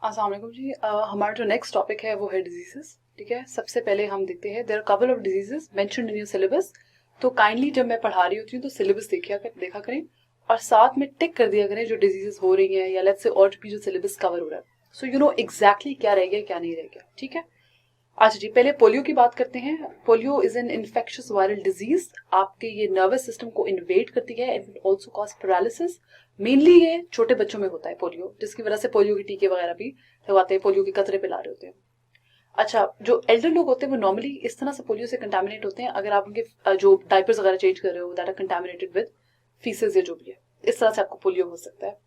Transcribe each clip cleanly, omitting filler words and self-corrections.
अस्सलाम वालेकुम जी। हमारा जो नेक्स्ट टॉपिक है वो है डिजीजेस। ठीक है, सबसे पहले हम देखते हैं there are couple of diseases mentioned in your syllabus. तो काइंडली जब मैं पढ़ा रही होती हूँ तो सिलेबस देखा करें और साथ में टिक कर दिया करें जो डिजीजेस हो रही हैं या लेट्स से और भी जो सिलेबस कवर हो रहा है, सो यू नो एग्जैक्टली क्या रह गया क्या नहीं रह गया। ठीक है, अच्छा जी, पहले पोलियो की बात करते हैं। Polio is an infectious viral disease. आपके ये नर्वस सिस्टम को इन्वेड करती है and also cause paralysis. Mainly ये छोटे बच्चों में होता है पोलियो, जिसकी वजह से पोलियो के टीके वगैरह भी लगवाते हैं, पोलियो के कतरे पिला रहे होते हैं। अच्छा, जो एल्डर लोग होते हैं वो नॉर्मली इस तरह से पोलियो से कंटामिनेट होते हैं अगर आप उनके जो डायपर्स वगैरह चेंज कर रहे हो that are contaminated with faeces या जो भी है, इस तरह से आपको पोलियो हो सकता है।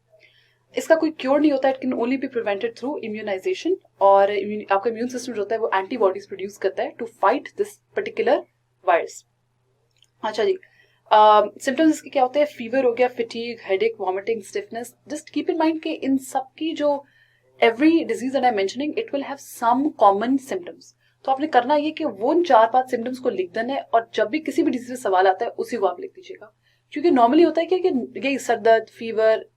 इसका कोई क्योर नहीं होता, it can only be prevented through immunisation. और आपका इम्यून सिस्टम जो होता है वो एंटीबॉडीज प्रोड्यूस करता है to fight this particular virus. अच्छा जी, सिम्टम्स इसके क्या होते हैं? फीवर हो गया, fatigue, headache, vomiting, stiffness. Just keep in mind कि इन सब की जो every disease that I am mentioning it will have some common symptoms. तो आपने करना ये कि वो उन 4-5 सिम्टम्स को लिख देना है और जब भी किसी भी डिजीज में सवाल आता है उसी को आप लिख दीजिएगा। क्योंकि नॉर्मली होता है कि यही सर दर्द, फीवर,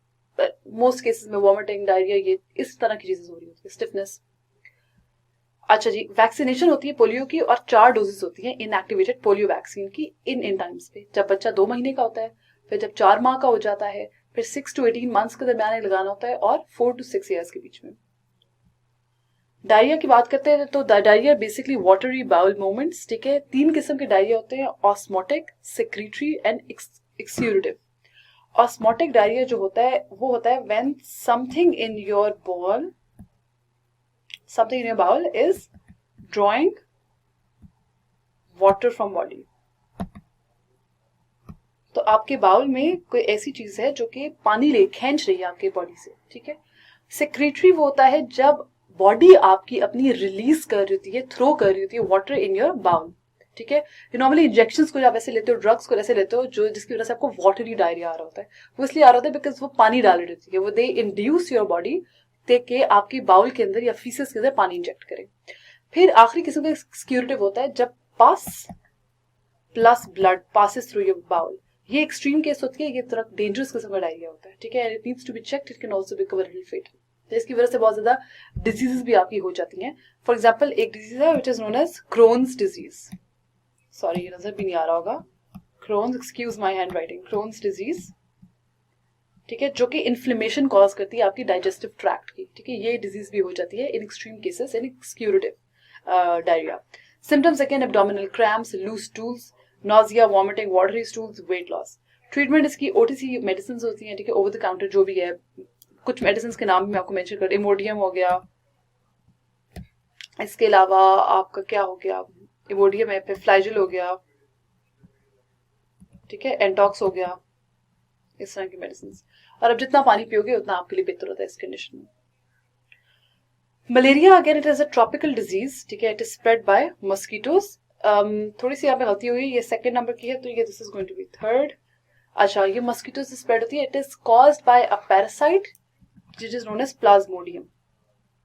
मोस्ट केसेस में वॉमिटिंग, डायरिया, ये इस तरह की चीजें हो रही होती है, स्टिफनेस। अच्छा जी, वैक्सीनेशन होती है पोलियो की और 4 डोजेस होती हैं इनएक्टिवेटेड पोलियो वैक्सीन की इन टाइम्स पे। जब बच्चा 2 महीने का होता है, फिर जब 4 माह का हो जाता है, फिर 6 to 18 मंथ्स के दरमियान लगाना होता है और 4 to 6 ईयर्स के बीच में। डायरिया की बात करते हैं तो diarrhoea basically watery bowel movements. ठीक है, 3 किस्म के डायरिया होते हैं, osmotic, secretory and exudative. Osmotic diarrhoea जो होता है वो होता है when something in your bowel is drawing water from body. तो आपके बाउल में कोई ऐसी चीज है जो कि पानी खींच रही है आपके बॉडी से। ठीक है, सेक्रेटरी वो होता है जब बॉडी आपकी अपनी रिलीज कर रही होती है, थ्रो कर रही होती है वाटर इन योर बाउल। ठीक है, ये नॉर्मली इंजेक्शंस को आप ऐसे लेते हो, ड्रग्स को ऐसे लेते हो जो जिसकी वजह से आपको वाटरी डायरिया आ रहा होता है। वो इसलिए आ रहा होता है बिकॉज वो पानी डाल रही होती है, वो दे इंड्यूस योर बॉडी के आपकी बाउल के अंदर या फीसेस के अंदर पानी इंजेक्ट करें। फिर आखिरी किस्म का एक्सक्यूरेटिव होता है जब pus plus blood passes through your bowel. ये एक्सट्रीम केस होती है, ये थोड़ा डेंजरस किस्म का डायरिया होता है। ठीक है, it needs to be checked, it can also become a little fatal. तो इसकी वजह से बहुत ज्यादा डिजीजेस भी आपकी हो जाती हैं। फॉर एग्जाम्पल एक डिजीज है which is known as Crohn's disease. Sorry, ये नजर भी नहीं आ रहा होगा, Crohn's, excuse my hand writing, Crohn's disease. ठीक है, जो कि इन्फ्लेमेशन कॉज करती है आपकी डाइजेस्टिव ट्रैक्ट की। ठीक है, ये डिजीज भी हो जाती है in extreme cases in exudative diarrhoea. Symptoms again abdominal cramps, loose stools, nausea, vomiting, watery stools, weight loss. Treatment इसकी ओटीसी मेडिसिन होती हैं। ठीक है, ओवर द काउंटर जो भी है, कुछ मेडिसिन के नाम भी मैं आपको मेंशन कर, इमोडियम हो गया, इसके अलावा आपका क्या हो गया, इमोडियम है, फिर फ्लाइजल हो गया, ठीक है, एंटॉक्स हो गया, इस तरह की मेडिसिन। और अब जितना पानी पियोगे उतना आपके लिए बेहतर होता है इस कंडीशन में। Malaria again it is a tropical disease. ठीक है, it is spread bye mosquitoes. थोड़ी सी यहाँ पे गलती हुई, ये सेकंड नंबर की है तो ये this is going to be third. अच्छा, ये मॉस्किटो से स्प्रेड होती है। It is caused by a parasite which is known as plasmodium.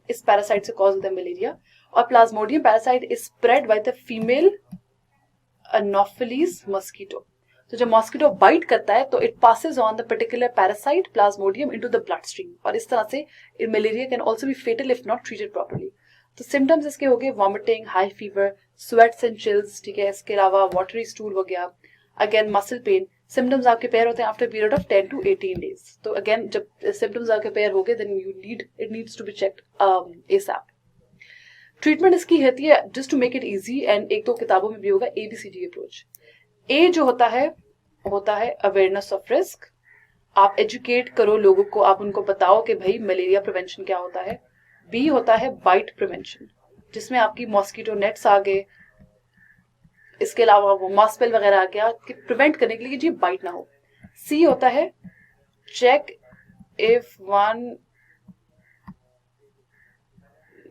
इस पैरासाइट से कॉज होता है मलेरिया। और plasmodium parasite is spread by the female anopheles mosquito. तो जब मॉस्किटो बाइट करता है तो it passes on the particular parasite plasmodium into the blood stream, और इस तरह से malaria can also be fatal if not treated properly. तो सिम्टम्स इसके हो गए vomiting, high fever, sweats and chills. ठीक है, इसके अलावा वाटरी स्टूल हो गया, अगेन मसल पेन। सिम्टम्स आपके पैर होते हैं after period of 10 to 18 days। तो अगेन जब सिम्टम्स आपके पैर हो गए then it needs to be checked ASAP. Treatment इसकी होती है just to make it easy, and 1-2 किताबों में भी होगा, ABCD अप्रोच। ए जो होता है अवेयरनेस ऑफ रिस्क। आप एजुकेट करो लोगों को, आप उनको बताओ कि भाई मलेरिया प्रिवेंशन क्या होता है। बी होता है बाइट प्रिवेंशन, जिसमें आपकी मॉस्किटो नेट्स आ गए, इसके अलावा वो मॉस्पेल वगैरह आ गया कि प्रिवेंट करने के लिए जी बाइट ना हो। सी होता है check if one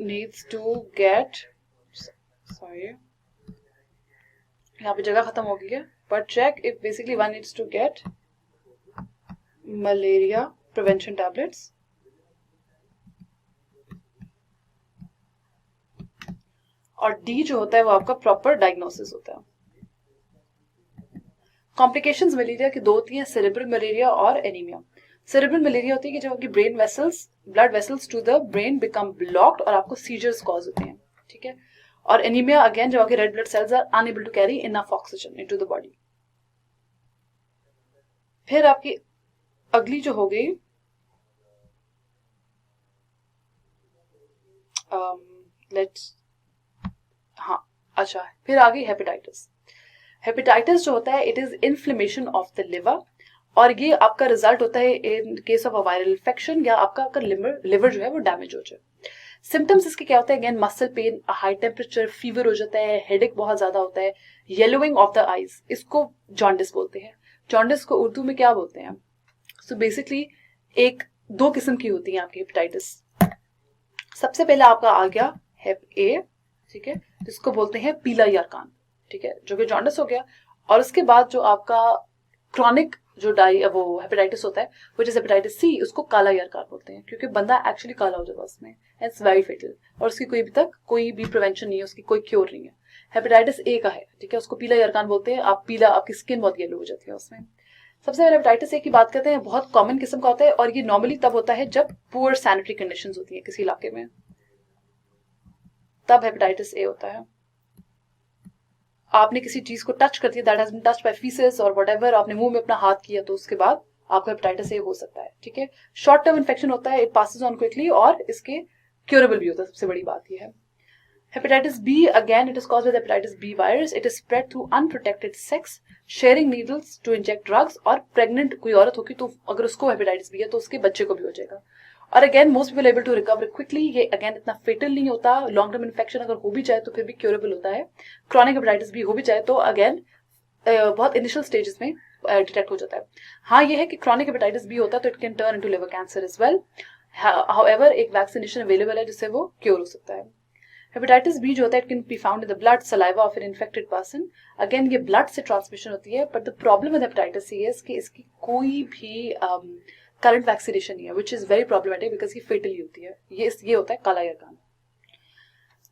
needs to get, sorry यहाँ पे जगह खत्म हो गई है, but check if basically one needs to get malaria prevention tablets. और डी जो होता है वो आपका प्रॉपर डायग्नोसिस होता है। कॉम्प्लिकेशंस मलेरिया की 2 होती हैं, सेरेब्रल मलेरिया और एनीमिया। सेरेब्रल मलेरिया होती है कि जब आपकी brain vessels, blood vessels to the brain become blocked और आपको सीजर्स कॉज होते हैं, ठीक है। और एनीमिया अगेन जब आपके red blood cells are unable to carry enough oxygen into the body. फिर आपकी अगली जो हो गई लेट्स हाँ अच्छा, फिर आ गई हेपेटाइटिस। हेपेटाइटिस जो होता है it is inflammation of the liver, और ये आपका रिजल्ट होता है in case of a viral infection या आपका लिवर जो है वो डैमेज हो जाए। सिम्टम्स इसके क्या होते हैं? Again muscle pain, high temperature, fever हो जाता है, हेडेक बहुत ज्यादा होता है, येलोइंग ऑफ द आईज, इसको जॉन्डिस बोलते हैं। जॉन्डिस को उर्दू में क्या बोलते हैं? सो बेसिकली एक दो किस्म की होती है आपकी हेपेटाइटिस। सबसे पहले आपका आ गया हेप ए, ठीक है, जिसको बोलते हैं पीला यरकान, ठीक है, जो कि जॉन्डिस हो गया। और उसके बाद जो आपका क्रॉनिक जो वो हेपेटाइटिस होता है विच इज हेपेटाइटिस सी, उसको काला यरकान बोलते हैं, क्योंकि बंदा एक्चुअली काला हो जाता है उसमें, इट्स वेरी फेटल, और उसकी कोई अभी तक कोई भी प्रिवेंशन नहीं है, उसकी कोई क्योर नहीं है। हेपेटाइटिस ए का है, ठीक है, उसको पीला यरकान बोलते हैं। आप पीला, आपकी स्किन बहुत येलो हो जाती है उसमें। सबसे पहले हेपेटाइटिस ए की बात करते हैं, बहुत कॉमन किस्म का होता है, और ये नॉर्मली तब होता है जब पुअर सैनिटरी कंडीशंस होती है किसी इलाके में, तब हेपेटाइटिस ए होता है। आपने किसी चीज को टच कर दिया, that has been touched by faeces और व्हाटएवर, आपने मुंह में अपना हाथ किया, तो उसके बाद आपको हेपेटाइटिस ए हो सकता है, ठीक है। शॉर्ट टर्म इन्फेक्शन होता है, इट पासेस ऑन क्विकली, और इसके क्यूरेबल भी होता है, सबसे बड़ी बात यह है। Hepatitis B again it is caused by hepatitis B virus, it is spread through unprotected sex, sharing needles to inject drugs, और प्रेग्नेंट कोई औरत होगी तो अगर उसको हेपेटाइटिस बी है तो उसके बच्चे को भी हो जाएगा। और again most people able to recover quickly, ये अगेन इतना फेटल नहीं होता, लॉन्ग टर्म इन्फेक्शन अगर हो भी जाए तो फिर भी क्यूरेबल होता है। क्रॉनिक हेपेटाइटिस भी हो भी जाए तो अगेन बहुत इनिशियल स्टेजेस में डिटेक्ट हो जाता है। हाँ ये है कि क्रॉनिक हेपेटाइटिस बी होता है तो it can turn into liver cancer as well, however एक वैक्सीनेशन अवेलेबल है जिससे वो क्योर हो सकता है। हेपेटाइटिस बी जो होता है it can be found in the blood, saliva of an infected person. Again ये ब्लड से ट्रांसमिशन होती है, but the problem with hepatitis C is कि इसकी कोई भी करंट वैक्सीनेशन नहीं है, which is very problematic because ये फेटली होती है। ये होता है काला यरकान।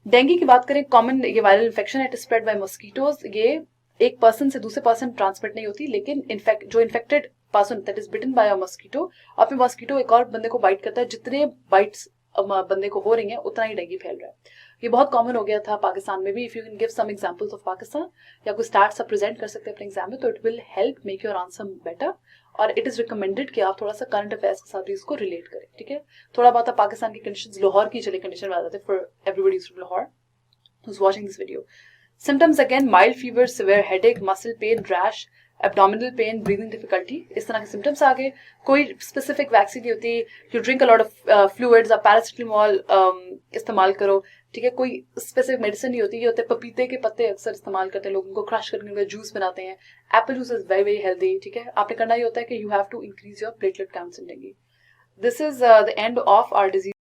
डेंगू की बात करें, कॉमन ये वायरल इन्फेक्शन है, इट स्प्रेड बाय मॉस्किटोज। ये एक पर्सन से दूसरे पर्सन ट्रांसमिट नहीं होती, लेकिन जो infected person that is bitten by a mosquito, अपने मॉस्किटो एक और बंदे को बाइट करता है, जितने बाइट्स बंदे को हो रही हैं उतना ही डेंगू फैल रहा है। ये बहुत कॉमन हो गया था पाकिस्तान में भी। If you can give some examples of Pakistan या कोई स्टार्ट सब प्रेजेंट कर सकते हैं अपने एग्जाम में, तो it will help make your answer better. और इट इज रिकमेंडेड कि आप थोड़ा सा करंट अफेयर्स के साथ भी इसको रिलेट करें, ठीक है। थोड़ा बहुत आप पाकिस्तान की कंडीशंस, लाहौर की चले कंडीशन बता देते for everybody from Lahore who's watching this video. Symptoms again mild fever, severe headache, muscle pain, rash, abdominal pain, breathing difficulty, इस तरह के सिम्टम्स आ गए। कोई स्पेसिफिक वैक्सीन नहीं होती। You drink a lot of fluids, आप पैरासिटामोल इस्तेमाल करो, ठीक है। कोई स्पेसिफिक मेडिसिन नहीं होती। ये होते हैं पपीते के पत्ते अक्सर इस्तेमाल करते हैं लोग, उनको क्रश करके उनका जूस बनाते हैं। Apple juice is very very healthy, ठीक है। आपने करना ये होता है कि you have to increase your platelet counts in dengue. This is the end of our disease